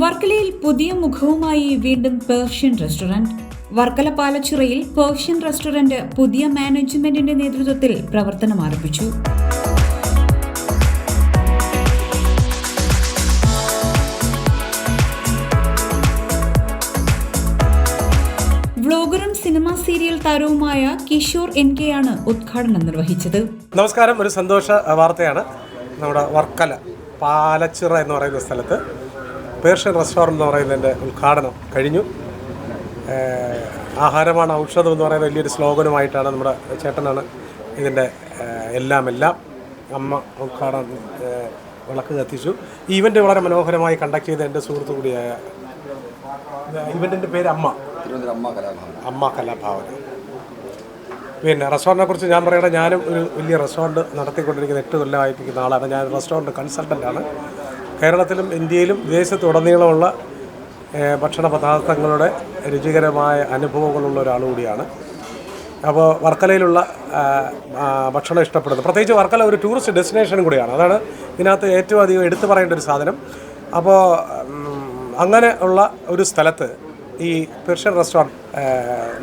വർക്കലയിൽ പുതിയ മുഖവുമായി വീണ്ടും പേർഷ്യൻ റെസ്റ്റോറന്റ്. വർക്കല പാലച്ചിറയിൽ പേർഷ്യൻ റെസ്റ്റോറന്റ് പുതിയ മാനേജ്മെന്റിന്റെ നേതൃത്വത്തിൽ പ്രവർത്തനം ആരംഭിച്ചു. വ്ലോഗറും സിനിമാ സീരിയൽ താരവുമായ കിഷോർ NK ആണ് ഉദ്ഘാടനം നിർവഹിച്ചത്. നമസ്കാരം. ഒരു സന്തോഷ വാർത്തയാണ്. നമ്മുടെ വർക്കല പാലച്ചിറ എന്ന് പറയുന്ന സ്ഥലത്ത് പേർഷ്യൻ റെസ്റ്റോറൻറ്റ് എന്ന് പറയുന്നതിൻ്റെ ഉദ്ഘാടനം കഴിഞ്ഞു. ആഹാരമാണ് ഔഷധം എന്ന് പറയുന്ന വലിയൊരു സ്ലോഗനുമായിട്ടാണ് നമ്മുടെ ചേട്ടനാണ് ഇതിൻ്റെ എല്ലാം അമ്മ ഉദ്ഘാടനം വിളക്ക് കത്തിച്ചു. ഈ ഇവൻ്റ് വളരെ മനോഹരമായി കണ്ടക്ട് ചെയ്ത എൻ്റെ സുഹൃത്തു കൂടിയായ ഇവൻ്റിൻ്റെ പേര് അമ്മ കലാഭവൻ. പിന്നെ റെസ്റ്റോറൻറ്റിനെ കുറിച്ച് ഞാൻ പറയട്ടെ, ഞാനും ഒരു വലിയ റെസ്റ്റോറൻറ്റ് നടത്തിക്കൊണ്ടിരിക്കുന്ന 8 കൊല്ലമായിരിക്കുന്ന ആളാണ്. ഞാൻ റെസ്റ്റോറൻറ്റ് കൺസൾട്ടൻ്റാണ്. കേരളത്തിലും ഇന്ത്യയിലും വിദേശത്തുടനീളമുള്ള ഭക്ഷണ പദാർത്ഥങ്ങളുടെ രുചികരമായ അനുഭവങ്ങളുള്ള ഒരാൾ കൂടിയാണ്. അപ്പോൾ വർക്കലയിലുള്ള ഭക്ഷണം ഇഷ്ടപ്പെടുന്നത്, പ്രത്യേകിച്ച് വർക്കല ഒരു ടൂറിസ്റ്റ് ഡെസ്റ്റിനേഷനും കൂടിയാണ്. അതാണ് ഇതിനകത്ത് ഏറ്റവും അധികം എടുത്തു പറയേണ്ട ഒരു സാധനം. അപ്പോൾ അങ്ങനെ ഉള്ള ഒരു സ്ഥലത്ത് ഈ പേർഷ്യൻ റെസ്റ്റോറൻറ്റ്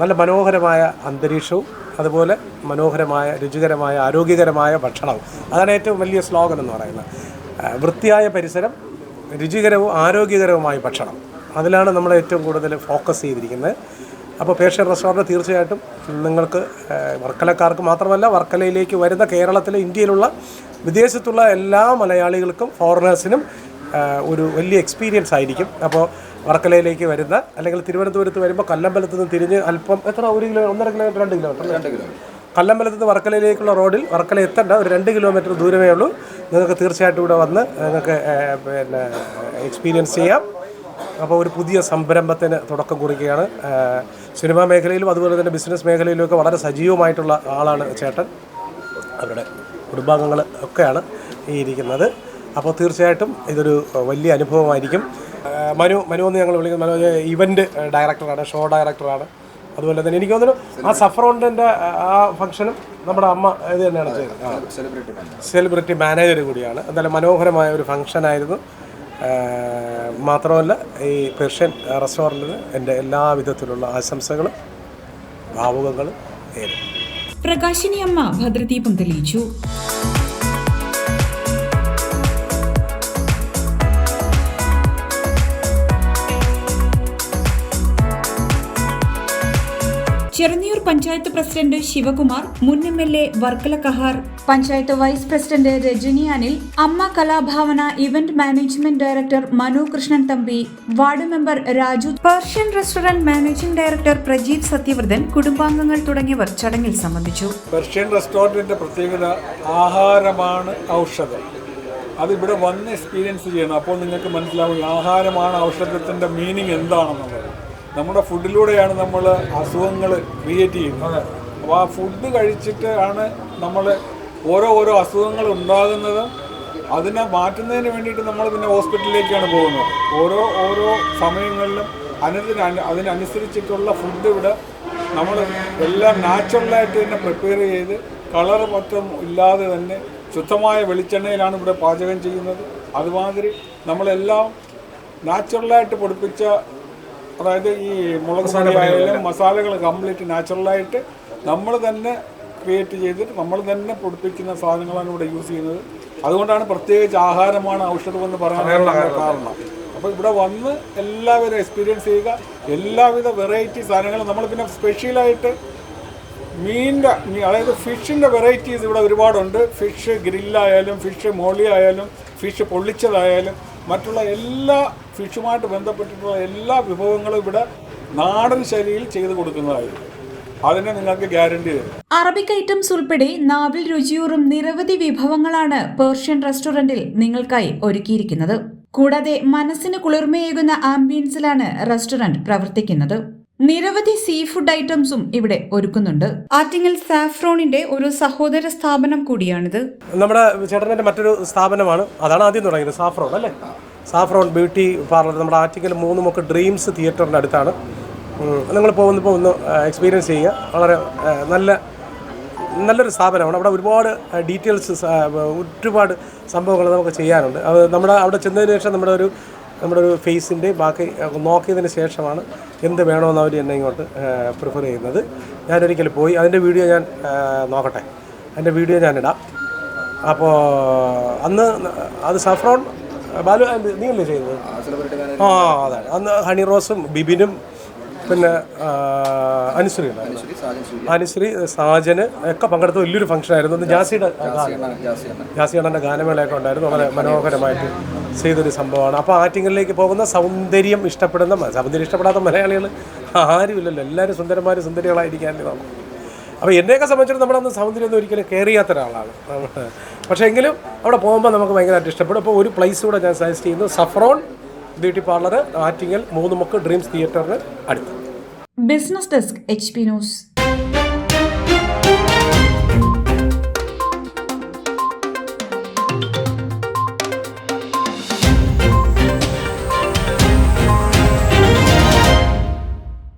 നല്ല മനോഹരമായ അന്തരീക്ഷവും അതുപോലെ മനോഹരമായ രുചികരമായ ആരോഗ്യകരമായ ഭക്ഷണവും, അതാണ് ഏറ്റവും വലിയ സ്ലോഗൻ എന്ന് പറയുന്നത്. വൃത്തിയായ പരിസരം, രുചികരവും ആരോഗ്യകരവുമായ ഭക്ഷണം, അതിലാണ് നമ്മൾ ഏറ്റവും കൂടുതൽ ഫോക്കസ് ചെയ്തിരിക്കുന്നത്. അപ്പോൾ പേർഷ്യൻ റെസ്റ്റോറൻറ്റ് തീർച്ചയായിട്ടും നിങ്ങൾക്ക് വർക്കലക്കാർക്ക് മാത്രമല്ല, വർക്കലയിലേക്ക് വരുന്ന കേരളത്തിലെ ഇന്ത്യയിലുള്ള വിദേശത്തുള്ള എല്ലാ മലയാളികൾക്കും ഫോറിനേഴ്സിനും ഒരു വലിയ എക്സ്പീരിയൻസ് ആയിരിക്കും. അപ്പോൾ വർക്കലയിലേക്ക് വരുന്ന, അല്ലെങ്കിൽ തിരുവനന്തപുരത്ത് വരുമ്പോൾ കല്ലമ്പലത്ത് നിന്ന് തിരിഞ്ഞ് അല്പം 1 കിലോമീറ്റർ 2 കിലോമീറ്റർ കല്ലമ്പലത്ത് നിന്ന് വർക്കലയിലേക്കുള്ള റോഡിൽ വർക്കല എത്തേണ്ട ഒരു 2 കിലോമീറ്റർ ദൂരമേ ഉള്ളൂ. നിങ്ങൾക്ക് തീർച്ചയായിട്ടും ഇവിടെ വന്ന് നിങ്ങൾക്ക് പിന്നെ എക്സ്പീരിയൻസ് ചെയ്യാം. അപ്പോൾ ഒരു പുതിയ സംരംഭത്തിന് തുടക്കം കുറിക്കുകയാണ്. സിനിമാ മേഖലയിലും അതുപോലെ തന്നെ ബിസിനസ് മേഖലയിലുമൊക്കെ വളരെ സജീവമായിട്ടുള്ള ആളാണ് ചേട്ടൻ. അവരുടെ കുടുംബാംഗങ്ങൾ ഒക്കെയാണ് ഈ ഇരിക്കുന്നത്. അപ്പോൾ തീർച്ചയായിട്ടും ഇതൊരു വലിയ അനുഭവമായിരിക്കും. മനു എന്ന് ഞങ്ങൾ വിളിക്കുന്നത്, മനു ഇവൻ്റ് ഡയറക്ടറാണ്, ഷോ ഡയറക്ടറാണ്. അതുപോലെ തന്നെ എനിക്ക് തോന്നുന്നു ആ സഫ്രോണിൻ്റെ ആ ഫംഗ്ഷനും നമ്മുടെ അമ്മ ഇത് തന്നെയാണ് ചെയ്യുന്നത്. സെലിബ്രിറ്റി മാനേജർ കൂടിയാണ്. എന്തായാലും മനോഹരമായ ഒരു ഫംഗ്ഷനായിരുന്നു. മാത്രമല്ല ഈ പേർഷ്യൻ റെസ്റ്റോറൻറ്റിന് എൻ്റെ എല്ലാവിധത്തിലുള്ള ആശംസകളും ഭാവുകങ്ങളും നേരും. പ്രകാശിനി അമ്മ ഭദ്രദീപം തെളിയിച്ചു. ചെറുന്നിയൂർ പഞ്ചായത്ത് പ്രസിഡന്റ് ശിവകുമാർ, മുൻ MLA Varkala Kahar, panchayat vice president Rajani Anil, Amma Kalabhavana event management director Manu Krishnan Thampi, ward member Raju, Persian restaurant managing director Prajeeth Sathyavrathan, കുടുംബാംഗങ്ങൾ തുടങ്ങിയവർ ചടങ്ങിൽ സംബന്ധിച്ചു. പേർഷ്യൻ റെസ്റ്റോറന്റിന്റെ പ്രത്യേകത ആഹാരമാണ് ഔഷധം. അതിവിടെ വന്ന് എക്സ്പീരിയൻസ് ചെയ്യണം. അപ്പോൾ നിങ്ങൾക്ക് മനസ്സിലാവും ആഹാരമാണ് ഔഷധത്തിന്റെ മീനിങ് എന്താണെന്നുള്ളത്. നമ്മുടെ ഫുഡിലൂടെയാണ് നമ്മൾ അസുഖങ്ങൾ ക്രിയേറ്റ് ചെയ്യുന്നത്. അപ്പോൾ ആ ഫുഡ് കഴിച്ചിട്ട് ആണ് നമ്മൾ ഓരോ അസുഖങ്ങൾ ഉണ്ടാകുന്നത്. അതിനെ മാറ്റുന്നതിന് വേണ്ടിയിട്ട് നമ്മൾ പിന്നെ ഹോസ്പിറ്റലിലേക്കാണ് പോകുന്നത്. ഓരോ സമയങ്ങളിലും അതിനനുസരിച്ചിട്ടുള്ള ഫുഡ് ഇവിടെ നമ്മൾ എല്ലാം നാച്ചുറലായിട്ട് തന്നെ പ്രിപ്പയർ ചെയ്ത് കളർ മറ്റും ഇല്ലാതെ തന്നെ ശുദ്ധമായ വെളിച്ചെണ്ണയിലാണ് ഇവിടെ പാചകം ചെയ്യുന്നത്. അതുമാതിരി നമ്മളെല്ലാം നാച്ചുറലായിട്ട് പൊടിപ്പിച്ച, അതായത് ഈ മുളക് പൊടിയായാലും മസാലകൾ കംപ്ലീറ്റ് നാച്ചുറലായിട്ട് നമ്മൾ തന്നെ ക്രിയേറ്റ് ചെയ്തിട്ട് നമ്മൾ തന്നെ പൊടിപ്പിക്കുന്ന സാധനങ്ങളാണ് ഇവിടെ യൂസ് ചെയ്യുന്നത്. അതുകൊണ്ടാണ് പ്രത്യേകിച്ച് ആഹാരമാണ് ഔഷധമെന്ന് പറയാനുള്ള കാരണം. അപ്പോൾ ഇവിടെ വന്ന് എല്ലാവരും എക്സ്പീരിയൻസ് ചെയ്യുക. എല്ലാവിധ വെറൈറ്റി സാധനങ്ങളും നമ്മൾ പിന്നെ സ്പെഷ്യലായിട്ട് അതായത് ഫിഷിൻ്റെ വെറൈറ്റീസ് ഇവിടെ ഒരുപാടുണ്ട്. ഫിഷ് ഗ്രില്ലായാലും ഫിഷ് മോളി ആയാലും ഫിഷ് പൊള്ളിച്ചതായാലും മറ്റുള്ള എല്ലാ ഫിഷുമായിട്ട് ബന്ധപ്പെട്ടിട്ടുള്ള എല്ലാ വിഭവങ്ങളും ഇവിടെ നാടൻ ശൈലിയിൽ ചെയ്തു കൊടുക്കുന്നതായിരിക്കും. അതിനെ നിങ്ങൾക്ക് ഗ്യാരണ്ടി തരും. അറബിക് ഐറ്റംസ് ഉൾപ്പെടെ നാവിൽ രുചിയൂറും നിരവധി വിഭവങ്ങളാണ് പേർഷ്യൻ റെസ്റ്റോറന്റിൽ നിങ്ങൾക്കായി ഒരുക്കിയിരിക്കുന്നത്. കൂടാതെ മനസ്സിന് കുളിർമയേകുന്ന ആംബിയൻസിലാണ് റെസ്റ്റോറന്റ് പ്രവർത്തിക്കുന്നത്. നിരവധി സീ ഫുഡ് ഐറ്റംസും ഇവിടെ ഒരുക്കുന്നുണ്ട്. ആറ്റിങ്ങൽ സാഫ്രോണിന്റെ ഒരു സഹോദര സ്ഥാപനം കൂടിയാണിത്. നമ്മുടെ ചേട്ടൻ്റെ മറ്റൊരു സ്ഥാപനമാണ്, അതാണ് ആദ്യം തുടങ്ങിയത്, സാഫ്രോൺ അല്ലേ. സാഫ്രോൺ ബ്യൂട്ടി പാർലർ നമ്മുടെ ആറ്റിങ്ങൽ 3 മുക്ക് ഡ്രീംസ് തിയേറ്ററിൻ്റെ അടുത്താണ്. നിങ്ങൾ പോകുന്നപ്പോൾ ഒന്ന് എക്സ്പീരിയൻസ് ചെയ്യുക. വളരെ നല്ലൊരു സ്ഥാപനമാണ്. അവിടെ ഒരുപാട് ഡീറ്റെയിൽസ്, ഒരുപാട് സംഭവങ്ങൾ നമുക്ക് ചെയ്യാനുണ്ട്. അത് അവിടെ ചെന്നതിന് ശേഷം നമ്മുടെ ഒരു നമ്മുടെ ഒരു ഫേസിൻ്റെ ബാക്കി നോക്കിയതിന് ശേഷമാണ് എന്ത് വേണമെന്ന് അവർ എന്നെ ഇങ്ങോട്ട് പ്രിഫർ ചെയ്യുന്നത്. ഞാനൊരിക്കൽ പോയി അതിൻ്റെ വീഡിയോ ഞാൻ നോക്കട്ടെ, അതിൻ്റെ വീഡിയോ ഞാനിടാം. അപ്പോൾ അന്ന് അത് സഫ്രോൺ ബാലു നീ അല്ലേ ചെയ്തത്? അതാണ് അന്ന് ഹണി റോസും ബിബിനും പിന്നെ അനുശ്രീ സാജന് ഒക്കെ പങ്കെടുത്ത വലിയൊരു ഫംഗ്ഷൻ ആയിരുന്നു. അന്ന് ജാസിയണ്ണൻ്റെ ഗാനമേളയൊക്കെ ഉണ്ടായിരുന്നു. വളരെ മനോഹരമായിട്ട് ചെയ്തൊരു സംഭവമാണ്. അപ്പോൾ ആറ്റിങ്ങലിലേക്ക് പോകുന്ന സൗന്ദര്യം ഇഷ്ടപ്പെടാത്ത മലയാളികൾ ആരുമില്ലല്ലോ, എല്ലാവരും സുന്ദരന്മാരും സുന്ദരികളായിരിക്കാനല്ലേ നമുക്ക്. അപ്പോൾ എന്നെയൊക്കെ സംബന്ധിച്ചിടത്തോളം നമ്മളന്ന് സൗന്ദര്യമൊന്നും ഒരിക്കലും കെയർ ചെയ്യാത്ത ഒരാളാണ്. പക്ഷേ എങ്കിലും അവിടെ പോകുമ്പോൾ നമുക്ക് ഭയങ്കരമായിട്ട് ഇഷ്ടപ്പെടും. അപ്പോൾ ഒരു പ്ലേസ് കൂടെ ഞാൻ സജസ്റ്റ് ചെയ്യുന്നു, സഫ്രോൺ ബ്യൂട്ടി പാർലർ, ആറ്റിങ്ങൽ 3 മുക്ക് ഡ്രീംസ് തിയേറ്ററിന് അടുത്ത്. Business desk HP news.